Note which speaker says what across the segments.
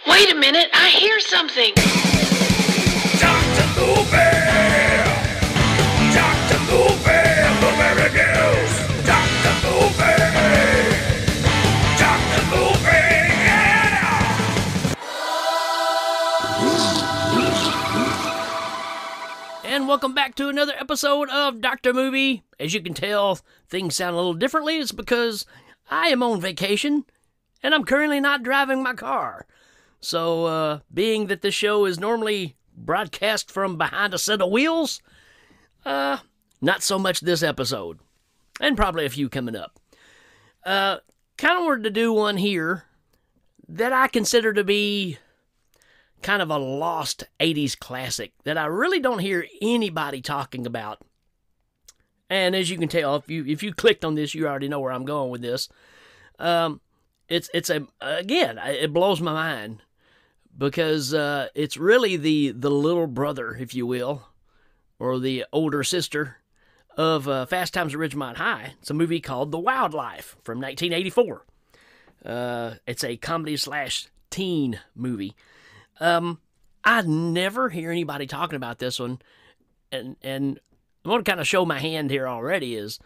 Speaker 1: Wait a minute, I hear something.
Speaker 2: Dr. Movie! Dr. Movie! Blueberry News! Dr. Movie! Dr. Movie! Yeah!
Speaker 3: And welcome back to another episode of Dr. Movie. As you can tell, things sound a little differently. It's because I am on vacation, and I'm currently not driving my car. So, being that this show is normally broadcast from behind a set of wheels, not so much this episode. And probably a few coming up. Kind of wanted to do one here that I consider to be kind of a lost 80s classic that I really don't hear anybody talking about. And as you can tell, if you clicked on this, you already know where I'm going with this. It blows my mind because it's really the little brother, if you will, or the older sister of Fast Times at Ridgemont High. It's a movie called The Wildlife from 1984. It's a comedy/teen movie. I never hear anybody talking about this one, and I want to kind of show my hand here already is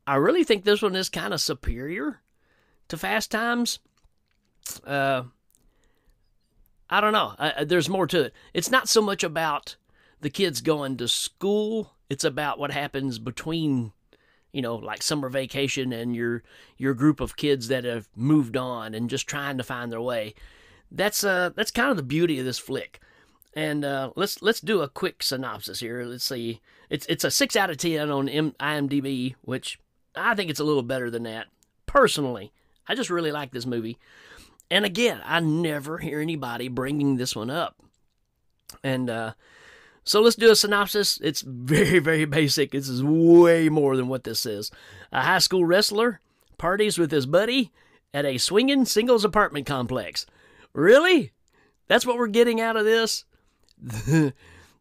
Speaker 3: I really think this one is kind of superior to Fast Times. I don't know. There's more to it. It's not so much about the kids going to school. It's about what happens between, like summer vacation and your group of kids that have moved on and just trying to find their way. That's kind of the beauty of this flick. And let's do a quick synopsis here. Let's see. It's a 6 out of 10 on IMDb, which I think it's a little better than that. Personally, I just really like this movie. And again, I never hear anybody bringing this one up. And so let's do a synopsis. It's very, very basic. This is way more than what this is. A high school wrestler parties with his buddy at a swinging singles apartment complex. Really? That's what we're getting out of this?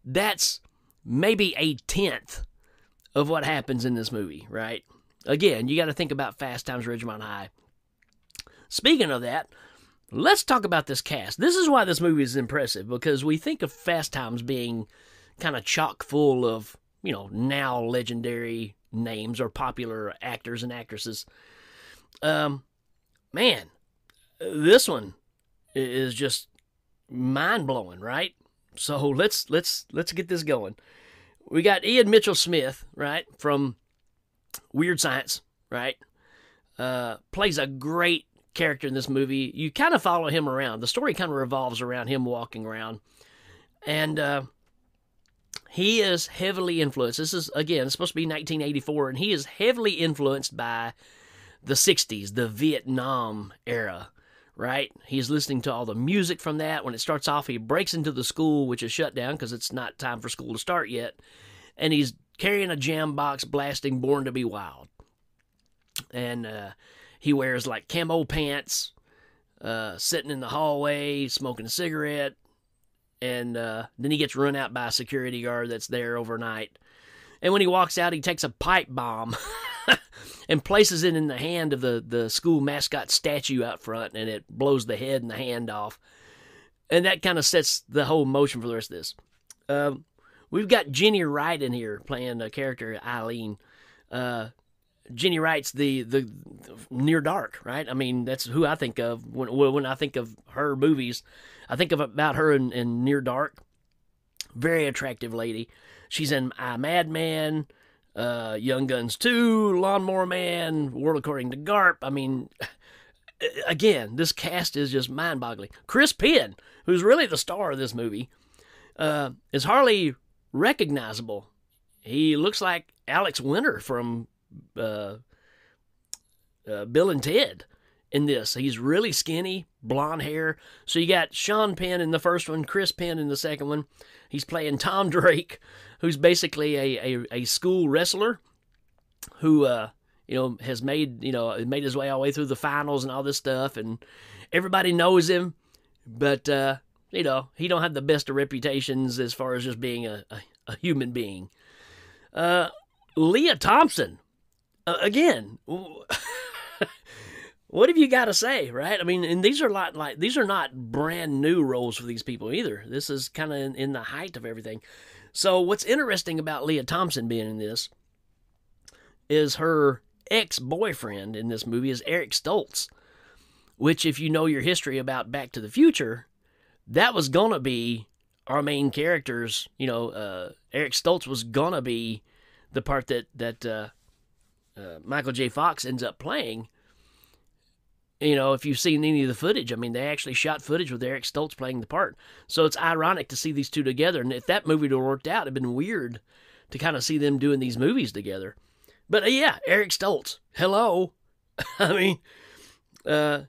Speaker 3: That's maybe a tenth of what happens in this movie, right? Again, you got to think about Fast Times at Ridgemont High. Speaking of that, let's talk about this cast. This is why this movie is impressive, because we think of Fast Times being kind of chock full of, now legendary names or popular actors and actresses. Man, this one is just mind-blowing, right? So let's get this going. We got Ian Mitchell Smith, right, from Weird Science, right? Plays a great character in this movie. You kind of follow him around. The story kind of revolves around him walking around. And he is heavily influenced. This is, again, it's supposed to be 1984, and he is heavily influenced by the 60s, the Vietnam era, right? He's listening to all the music from that. When it starts off, he breaks into the school, which is shut down because it's not time for school to start yet. And he's carrying a jam box blasting Born to Be Wild. And he wears like camo pants, sitting in the hallway, smoking a cigarette. And then he gets run out by a security guard that's there overnight. And when he walks out, he takes a pipe bomb and places it in the hand of the school mascot statue out front, and it blows the head and the hand off. And that kind of sets the whole motion for the rest of this. We've got Jenny Wright in here playing a character, Eileen. Jenny Wright's the Near Dark, right? I mean, that's who I think of when I think of her movies. I think about her in Near Dark. Very attractive lady. She's in I, Madman, Young Guns 2, Lawnmower Man, World According to Garp. I mean, again, this cast is just mind-boggling. Chris Penn, who's really the star of this movie, is hardly recognizable. He looks like Alex Winter from Bill and Ted in this. He's really skinny, blonde hair. So you got Sean Penn in the first one, Chris Penn in the second one. He's playing Tom Drake, who's basically a school wrestler who has made his way all the way through the finals and all this stuff, and everybody knows him, but he don't have the best of reputations as far as just being a human being. Leah Thompson, again, what have you got to say, right? I mean, and these are these are not brand new roles for these people either. This is kind of in the height of everything. So what's interesting about Leah Thompson being in this is her ex-boyfriend in this movie is Eric Stoltz, which, if you know your history about Back to the Future, that was gonna be our main characters. Eric Stoltz was gonna be the part that Michael J. Fox ends up playing. If you've seen any of the footage, I mean, they actually shot footage with Eric Stoltz playing the part. So it's ironic to see these two together. And if that movie would have worked out, it'd been weird to kind of see them doing these movies together. But yeah, Eric Stoltz. Hello. I mean,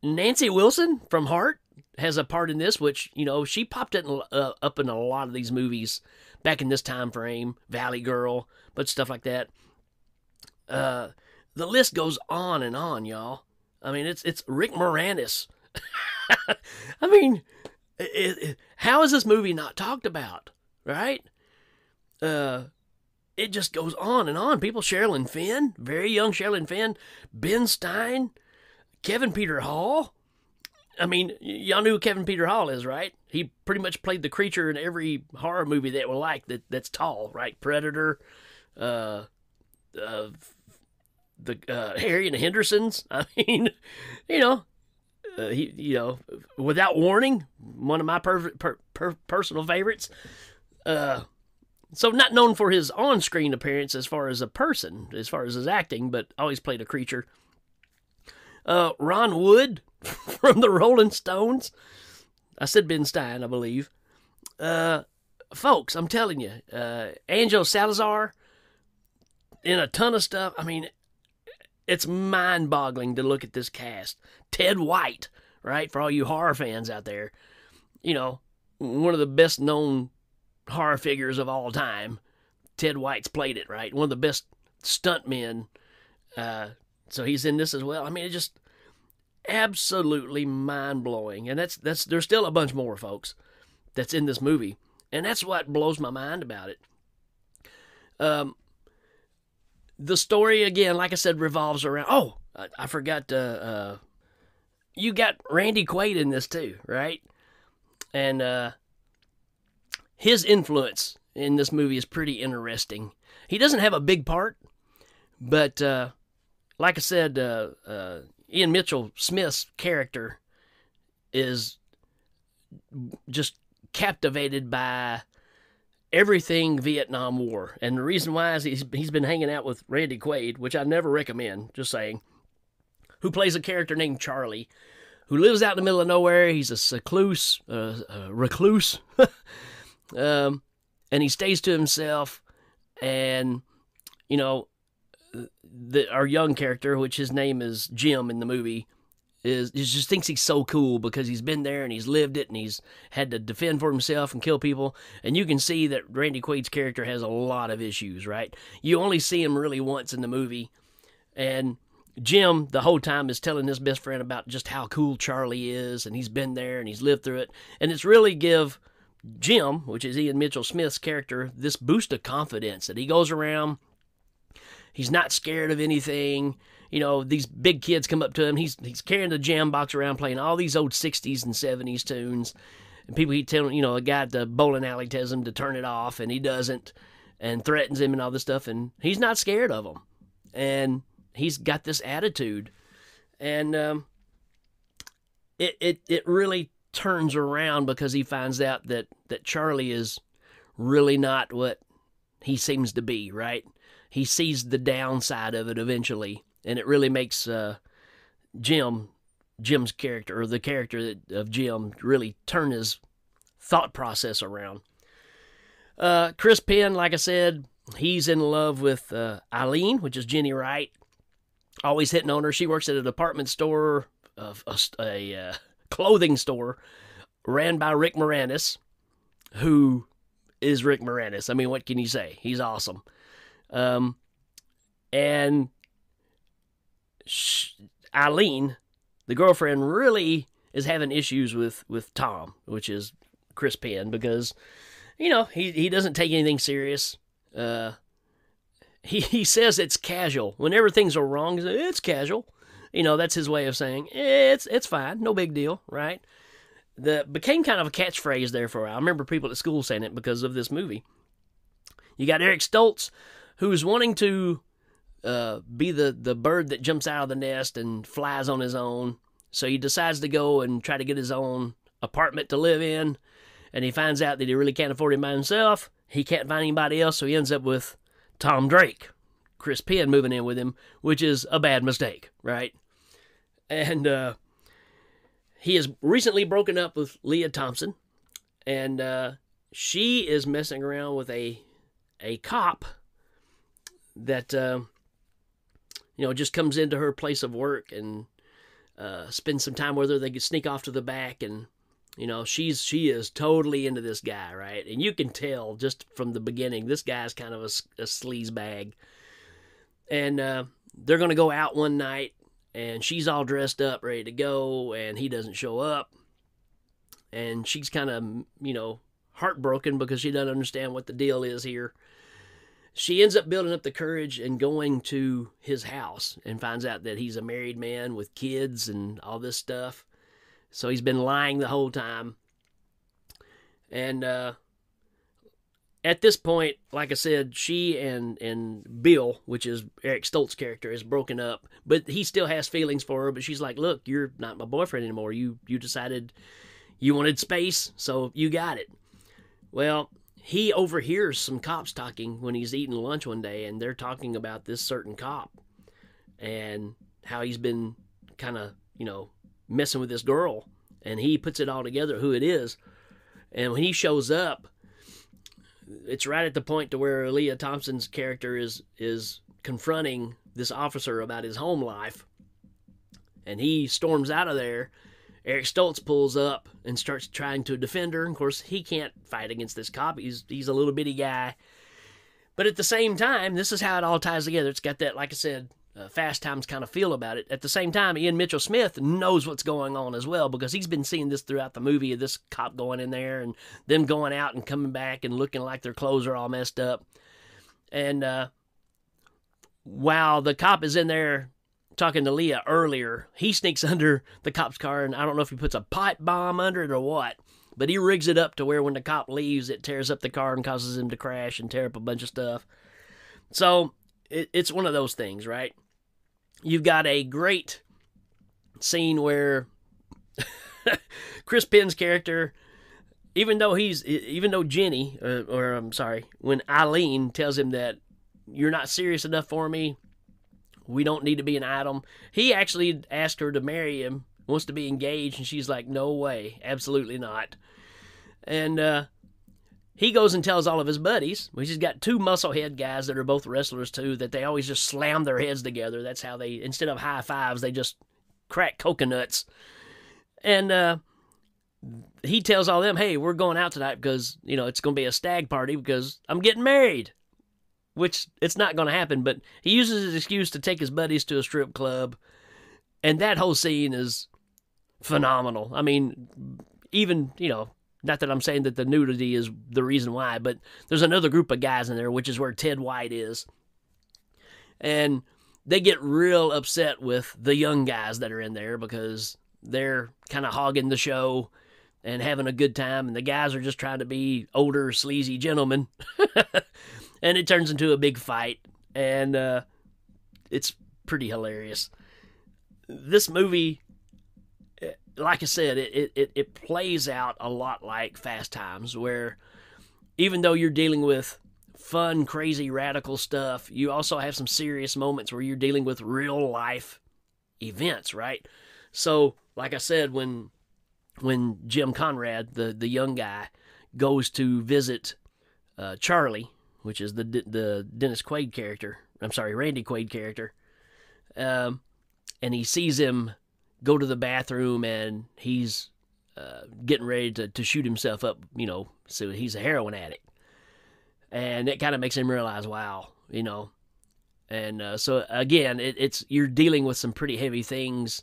Speaker 3: Nancy Wilson from Heart has a part in this, which, she popped up in a lot of these movies back in this time frame. Valley Girl, but stuff like that. The list goes on and on, y'all. I mean, it's Rick Moranis. I mean, how is this movie not talked about, right? It just goes on and on. People, Sherilyn Fenn, very young Sherilyn Fenn, Ben Stein, Kevin Peter Hall. I mean, y'all knew who Kevin Peter Hall is, right? He pretty much played the creature in every horror movie that we like that's tall, right? Predator, the Harry and the Hendersons. I mean, Without Warning, one of my personal favorites. So not known for his on-screen appearance as far as a person, as far as his acting, but always played a creature. Ron Wood from the Rolling Stones. I said Ben Stein, I believe. Folks, I'm telling you, Angel Salazar in a ton of stuff. I mean, it's mind-boggling to look at this cast. Ted White, right? For all you horror fans out there. One of the best-known horror figures of all time. Ted White's played it, right? One of the best stuntmen. So he's in this as well. I mean, it's just absolutely mind-blowing. And there's still a bunch more, folks, that's in this movie. And that's what blows my mind about it. The story, again, like I said, revolves around... Oh, I forgot... you got Randy Quaid in this too, right? And his influence in this movie is pretty interesting. He doesn't have a big part, but like I said, Ian Mitchell Smith's character is just captivated by everything Vietnam War. And the reason why is he's been hanging out with Randy Quaid, which I never recommend, just saying, who plays a character named Charlie, who lives out in the middle of nowhere. He's a recluse, and he stays to himself. And, our young character, which his name is Jim in the movie, is just thinks he's so cool because he's been there and he's lived it and he's had to defend for himself and kill people. And you can see that Randy Quaid's character has a lot of issues, right? You only see him really once in the movie. And Jim, the whole time, is telling his best friend about just how cool Charlie is, and he's been there and he's lived through it. And it's really give Jim, which is Ian Mitchell Smith's character, this boost of confidence that he goes around. He's not scared of anything. These big kids come up to him. He's carrying the jam box around, playing all these old 60s and 70s tunes. And people keep telling him, a guy at the bowling alley tells him to turn it off, and he doesn't, and threatens him and all this stuff. And he's not scared of them. And he's got this attitude. And it really turns around because he finds out that Charlie is really not what he seems to be, right? He sees the downside of it eventually, and it really makes Jim's character, or the character of Jim, really turn his thought process around. Chris Penn, like I said, he's in love with Eileen, which is Jenny Wright. Always hitting on her. She works at a department store, a clothing store, ran by Rick Moranis, who is Rick Moranis. I mean, what can you say? He's awesome. And Eileen, the girlfriend, really is having issues with Tom, which is Chris Penn, because, he doesn't take anything serious. He says it's casual. Whenever things are wrong, he says, it's casual. That's his way of saying, it's fine, no big deal, right? That became kind of a catchphrase there for a while. I remember people at school saying it because of this movie. You got Eric Stoltz, who's wanting to be the bird that jumps out of the nest and flies on his own. So he decides to go and try to get his own apartment to live in, and he finds out that he really can't afford it by himself. He can't find anybody else, so he ends up with Tom Drake, Chris Penn moving in with him, which is a bad mistake, right? And he has recently broken up with Leah Thompson, and she is messing around with a cop that just comes into her place of work and spends some time with her. They can sneak off to the back, and she is totally into this guy, right? And you can tell just from the beginning, this guy's kind of a sleaze bag. And they're going to go out one night, and she's all dressed up, ready to go, and he doesn't show up. And she's kind of, heartbroken because she doesn't understand what the deal is here. She ends up building up the courage and going to his house and finds out that he's a married man with kids and all this stuff. So he's been lying the whole time. And at this point, like I said, she and Bill, which is Eric Stoltz's character, is broken up. But he still has feelings for her. But she's like, look, you're not my boyfriend anymore. You decided you wanted space, so you got it. Well, he overhears some cops talking when he's eating lunch one day, and they're talking about this certain cop and how he's been kind of, messing with this girl. And he puts it all together who it is. And when he shows up, it's right at the point to where Leah Thompson's character is confronting this officer about his home life. And he storms out of there. Eric Stoltz pulls up and starts trying to defend her. Of course, he can't fight against this cop. He's a little bitty guy. But at the same time, this is how it all ties together. It's got that, like I said, Fast Times kind of feel about it. At the same time, Ian Mitchell Smith knows what's going on as well, because he's been seeing this throughout the movie, of this cop going in there and them going out and coming back and looking like their clothes are all messed up. And while the cop is in there talking to Leah earlier, he sneaks under the cop's car, and I don't know if he puts a pipe bomb under it or what, but he rigs it up to where when the cop leaves, it tears up the car and causes him to crash and tear up a bunch of stuff. So it's one of those things, right? You've got a great scene where Chris Penn's character, even though Jenny, when Eileen tells him that you're not serious enough for me, we don't need to be an item, he actually asked her to marry him, wants to be engaged, and she's like, no way, absolutely not. And he goes and tells all of his buddies, which he's got two musclehead guys that are both wrestlers too, that they always just slam their heads together. That's how they, instead of high fives, they just crack coconuts. And he tells all of them, hey, we're going out tonight because, it's going to be a stag party because I'm getting married. Which, it's not going to happen, but he uses his excuse to take his buddies to a strip club. And that whole scene is phenomenal. I mean, even, not that I'm saying that the nudity is the reason why, but there's another group of guys in there, which is where Ted White is. And they get real upset with the young guys that are in there because they're kind of hogging the show and having a good time, and the guys are just trying to be older, sleazy gentlemen. And it turns into a big fight, and it's pretty hilarious. This movie, like I said, it plays out a lot like Fast Times, where even though you're dealing with fun, crazy, radical stuff, you also have some serious moments where you're dealing with real life events, right? So, like I said, when Jim Conrad, the young guy, goes to visit Charlie, which is the Dennis Quaid character, Randy Quaid character, and he sees him go to the bathroom, and he's getting ready to shoot himself up, so he's a heroin addict. And it kind of makes him realize, wow, And so, again, you're dealing with some pretty heavy things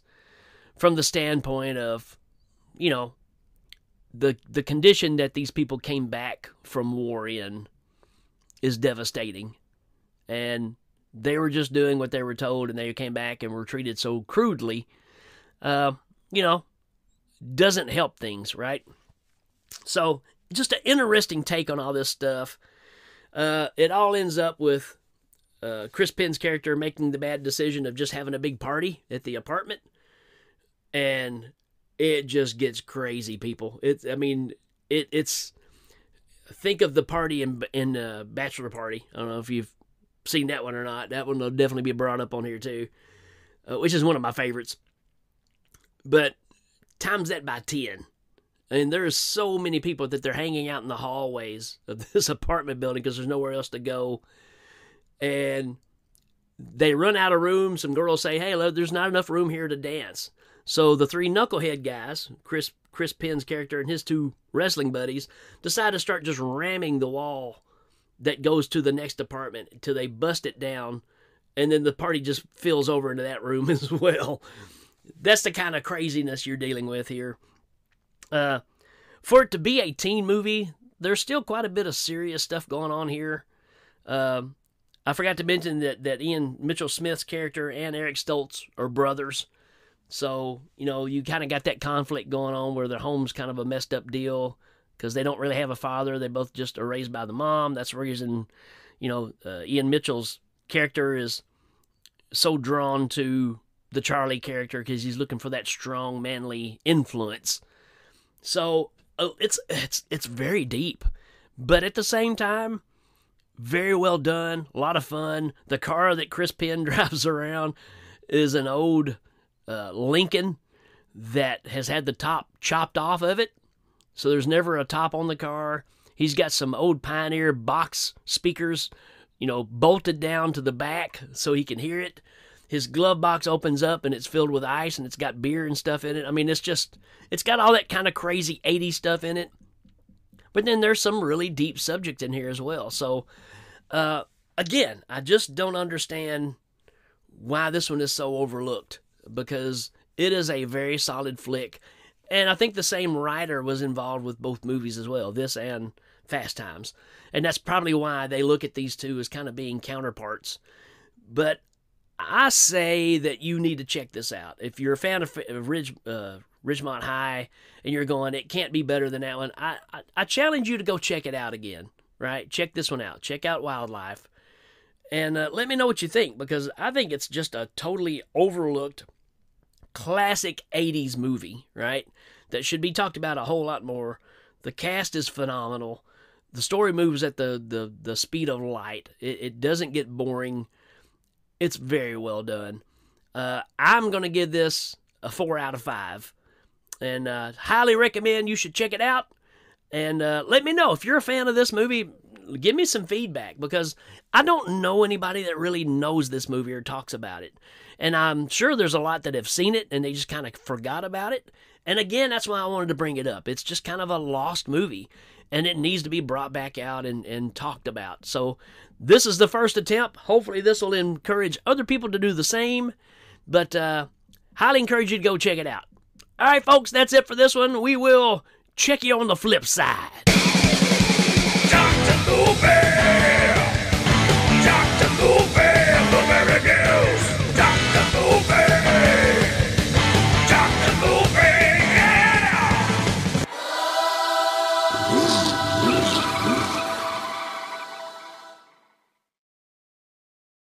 Speaker 3: from the standpoint of, the condition that these people came back from war in is devastating. And they were just doing what they were told, and they came back and were treated so crudely, doesn't help things, right? So, just an interesting take on all this stuff. It all ends up with Chris Penn's character making the bad decision of just having a big party at the apartment, and it just gets crazy, people. It's think of the party in Bachelor Party. I don't know if you've seen that one or not. That one will definitely be brought up on here too, which is one of my favorites. But times that by 10. And there's so many people that they're hanging out in the hallways of this apartment building because there's nowhere else to go. And they run out of room. Some girls say, hey, look, there's not enough room here to dance. So the three knucklehead guys, Chris Penn's character and his two wrestling buddies, decide to start just ramming the wall that goes to the next apartment until they bust it down. And then the party just fills over into that room as well. That's the kind of craziness you're dealing with here. For it to be a teen movie, there's still quite a bit of serious stuff going on here. I forgot to mention that Ian Mitchell-Smith's character and Eric Stoltz are brothers. So, you kind of got that conflict going on where their home's kind of a messed up deal because they don't really have a father. They both just are raised by the mom. That's the reason, Ian Mitchell's character is so drawn to the Charlie character because he's looking for that strong, manly influence. So it's very deep, but at the same time, very well done. A lot of fun. The car that Chris Penn drives around is an old Lincoln that has had the top chopped off of it, so there's never a top on the car. He's got some old Pioneer box speakers, bolted down to the back so he can hear it. His glove box opens up and it's filled with ice and it's got beer and stuff in it. I mean, it's got all that kind of crazy 80s stuff in it. But then there's some really deep subjects in here as well. So, again, I just don't understand why this one is so overlooked because it is a very solid flick. And I think the same writer was involved with both movies as well, this and Fast Times. And that's probably why they look at these two as kind of being counterparts. But I say that you need to check this out. If you're a fan of Ridgemont High and you're going, it can't be better than that one, I challenge you to go check it out again, right? Check this one out. Check out Wildlife. And let me know what you think, because I think it's just a totally overlooked classic 80s movie, right? That should be talked about a whole lot more. The cast is phenomenal. The story moves at the speed of light. It doesn't get boring. It's very well done. I'm going to give this a 4 out of 5. And highly recommend you should check it out. And let me know if you're a fan of this movie. Give me some feedback, because I don't know anybody that really knows this movie or talks about it. And I'm sure there's a lot that have seen it and they just kind of forgot about it. And again, that's why I wanted to bring it up. It's just kind of a lost movie, and it needs to be brought back out and talked about. So this is the first attempt. Hopefully this will encourage other people to do the same. But highly encourage you to go check it out. All right, folks, that's it for this one. We will check you on the flip side.
Speaker 2: Dr. Lupe!